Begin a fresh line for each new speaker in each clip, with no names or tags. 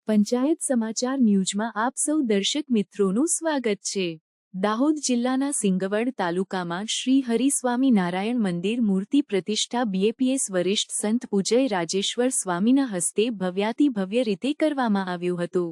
પંચાયત સમાચાર ન્યૂઝમાં આપ સૌ દર્શક મિત્રોનું સ્વાગત છે। દાહોદ જિલ્લાના સિંગવડ તાલુકામાં શ્રી હરિસ્વામી નારાયણ મંદિર મૂર્તિ પ્રતિષ્ઠા બીએપીએસ વરિષ્ઠ સંત પૂજય રાજેશ્વર સ્વામીના હસ્તે ભવ્યાતિભવ્ય રીતે કરવામાં આવ્યું હતું।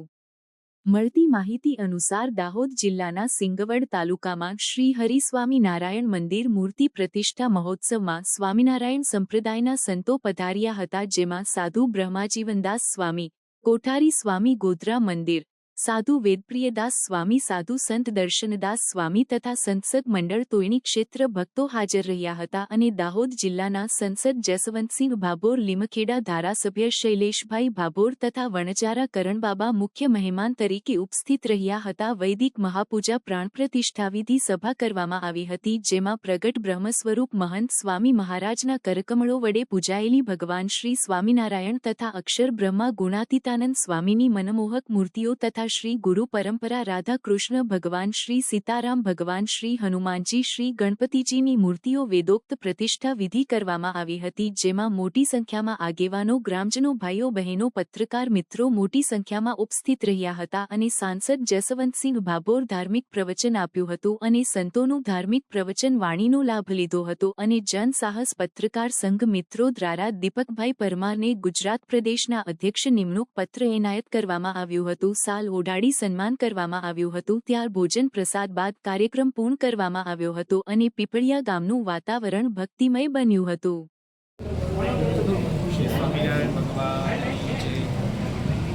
મળતી માહિતી અનુસાર દાહોદ જિલ્લાના સિંગવડ તાલુકામાં શ્રી હરિસ્વામી નારાયણ મંદિર મૂર્તિ પ્રતિષ્ઠા મહોત્સવમાં સ્વામિનારાયણ સંપ્રદાયના સંતો પધાર્યા હતા, જેમાં સાધુ બ્રહ્માજીવનદાસ સ્વામી, કોઠારી સ્વામી ગોધરા મંદિર, સાધુ વેદપ્રિયદાસ સ્વામી, સાધુ સંત દર્શનદાસ સ્વામી તથા સંસદ મંડળ તોયણી ક્ષેત્ર ભક્તો હાજર રહ્યા હતા અને દાહોદ જિલ્લાના સંસદ જસવંતસિંહ ભાભોર, લીમખેડા ધારાસભ્ય શૈલેષભાઈ ભાભોર તથા વણજારા કરણબાબા મુખ્ય મહેમાન તરીકે ઉપસ્થિત રહ્યા હતા। વૈદિક મહાપૂજા પ્રાણ પ્રતિષ્ઠા વિધિ સભા કરવામાં આવી હતી, જેમાં પ્રગટ બ્રહ્મ સ્વરૂપ મહંત સ્વામી મહારાજના કરકમળો વડે પૂજાયેલી ભગવાન શ્રી સ્વામિનારાયણ તથા અક્ષર બ્રહ્મા ગુણાતીતાનંદ સ્વામીની મનમોહક મૂર્તિઓ તથા શ્રી ગુરુ પરંપરા રાધા કૃષ્ણ ભગવાન, શ્રી સીતારામ ભગવાન, શ્રી હનુમાનજી, શ્રી ગણપતિજીની મૂર્તિઓ વેદોક્ત પ્રતિષ્ઠા વિધિ કરવામાં આવી હતી, જેમાં મોટી સંખ્યામાં આગેવાનો, ગ્રામજનો, ભાઈઓ બહેનો, પત્રકાર મિત્રો મોટી સંખ્યામાં ઉપસ્થિત રહ્યા હતા અને સાંસદ જસવંતસિંહ ભાભોર ધાર્મિક પ્રવચન આપ્યું હતું અને સંતોનું ધાર્મિક પ્રવચન વાણીનો લાભ લીધો હતો અને જન સાહસ પત્રકાર સંઘ મિત્રો દ્વારા દીપકભાઈ પરમારને ગુજરાત પ્રદેશના અધ્યક્ષ નિમણૂક પત્ર એનાયત કરવામાં આવ્યું હતું। સાલ ઓઢાડી સન્માન કરવામાં આવ્યું હતું। ત્યાર ભોજન પ્રસાદ બાદ કાર્યક્રમ પૂર્ણ કરવામાં આવ્યો હતો અને પીપળિયા ગામનું વાતાવરણ ભક્તિમય બન્યું હતું।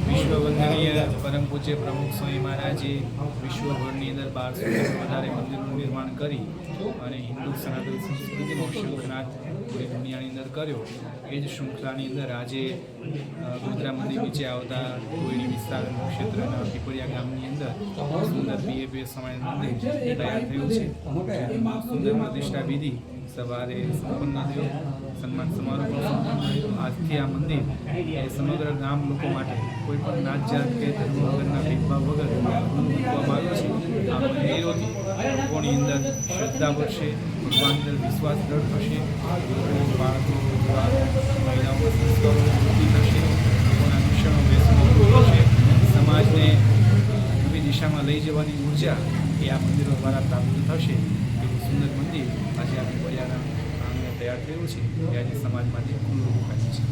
વિશ્વવંદનીય પરમ પૂજ્ય પ્રમુખ સ્વામી મહારાજે વિશ્વભરની અંદર 1200 વધારે મંદિરનું નિર્માણ કરી અને હિન્દુ સનાતન સંસ્કૃતિનો શંખનાદ પૂરી દુનિયાની અંદર કર્યો। એ જ શૃંખલાની અંદર આજે ગોધરા મંદિર નીચે આવતા કોઈની વિસ્તાર ક્ષેત્રના પીપળિયા ગામની અંદર સુંદર બીએપીએસ સ્વામી મંદિર તૈયાર થયું છે। સુંદર પ્રતિષ્ઠા વિધિ સવારે સંપન્ન થયો, સન્માન સમારોહ સંપન્ન થયો। આજથી આ મંદિર એ સમગ્ર ગામ લોકો માટે કોઈ પણ નાત જાત કે ધર્મ વગરના ભેદભાવ વગર મૂકવામાં આવ્યું છે। આ મંદિરોથી લોકોની અંદર શ્રદ્ધા વધશે, ભગવાન અંદર વિશ્વાસ દ્રઢ થશે, બાળકો, મહિલાઓ સંસ્કારો વૃદ્ધિ થશે, લોકોના શિક્ષણો વ્યસનો થશે, સમાજને નવી દિશામાં લઈ જવાની ઉર્જા એ આ મંદિરો દ્વારા પ્રાપ્ત થશે। એવું સુંદર મંદિર આજે આ પીપળિયાના આંગણે તૈયાર થયું છે, એ આજે સમાજ માટે ખુલ્લું મુકાયું છે।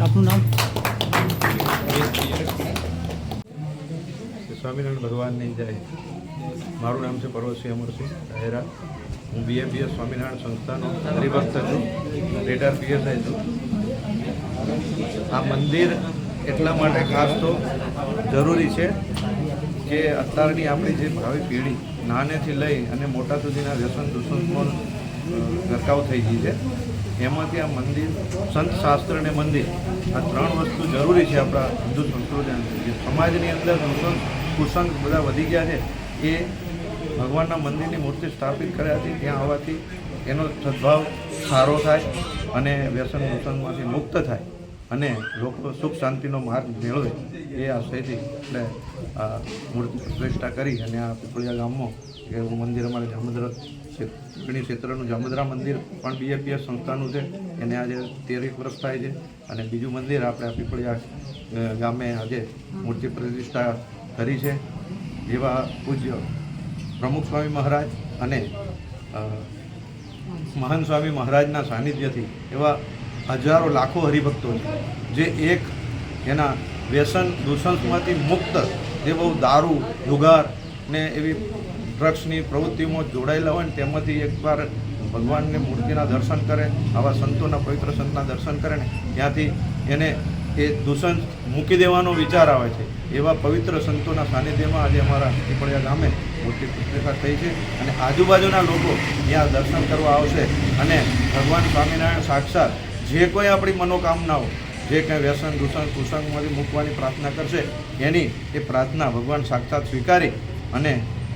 આપનું નામ?
સ્વામિનારાયણ ભગવાનની જય। મારું નામ છે પર્વતસિંહ અમરસિંહ ડાયરા। હું બીએપીએસ સ્વામિનારાયણ સંસ્થાનો હરિભક્ત છું, રિટાયર પીએસઆઈ છું। આ મંદિર એટલા માટે ખાસ તો જરૂરી છે કે અત્યારની આપણી જે ભાવિ પેઢી નાનેથી લઈ અને મોટા સુધીના વ્યસન દૂષણમાં ગરકાવ થઈ ગઈ છે, એમાંથી આ મંદિર, સંત શાસ્ત્ર અને મંદિર, આ ત્રણ વસ્તુ જરૂરી છે આપણા હિન્દુ સંસ્કૃતિ। સમાજની અંદર દૂષણ કુસંગ બધા વધી ગયા છે, એ ભગવાનના મંદિરની મૂર્તિ સ્થાપિત કર્યાથી ત્યાં આવવાથી એનો સદભાવ સારો થાય અને વ્યસન દૂષણમાંથી મુક્ત થાય અને લોકો સુખ શાંતિનો માર્ગ મેળવે, એ આશયથી એટલે આ મૂર્તિ પ્રતિષ્ઠા કરી અને આ પીપળિયા ગામમાં એવું મંદિર અમારે જામુદ્રા ક્ષેત્રનું જામુદ્રા મંદિર પણ બીએપીએસ સંસ્થાનું છે, એને આજે 13 વર્ષ થાય છે અને બીજું મંદિર આપણે આ પીપળિયા ગામે આજે મૂર્તિ પ્રતિષ્ઠા કરી છે। જેવા પૂજ્ય પ્રમુખ સ્વામી મહારાજ અને મહાન સ્વામી મહારાજના સાનિધ્યથી એવા હજારો લાખો હરિભક્તો છે, જે એક એના વ્યસન દૂષણમાંથી મુક્ત, જે બહુ દારૂ, જુગાર ને એવી ડ્રગ્સની પ્રવૃત્તિમાં જોડાયેલા હોય ને તેમાંથી એકવાર ભગવાનની મૂર્તિના દર્શન કરે, આવા સંતોના પવિત્ર સંતના દર્શન કરે ને ત્યાંથી એને એ દૂષણ મૂકી દેવાનો વિચાર આવે છે। એવા પવિત્ર સંતોના સાનિધ્યમાં આજે અમારા પીપળિયા ગામે મૂર્તિ પ્રતિષ્ઠા થઈ છે અને આજુબાજુના લોકો ત્યાં દર્શન કરવા આવશે અને ભગવાન સ્વામિનારાયણ સાક્ષાત જે કોઈ આપણી મનોકામનાઓ, જે કંઈ વ્યસન દૂષણ કુસંગમાંથી મૂકવાની પ્રાર્થના કરશે, એની એ પ્રાર્થના ભગવાન સાક્ષાત સ્વીકારી અને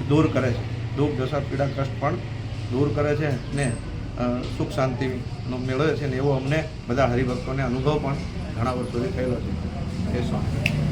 દૂર કરે છે। દુઃખ, દશા, પીડા, કષ્ટ પણ દૂર કરે છે ને સુખ શાંતિનો મેળવે છે ને એવો અમને બધા હરિભક્તોને અનુભવ પણ ઘણા વર્ષોથી થયેલો છે। એ સ્વામી।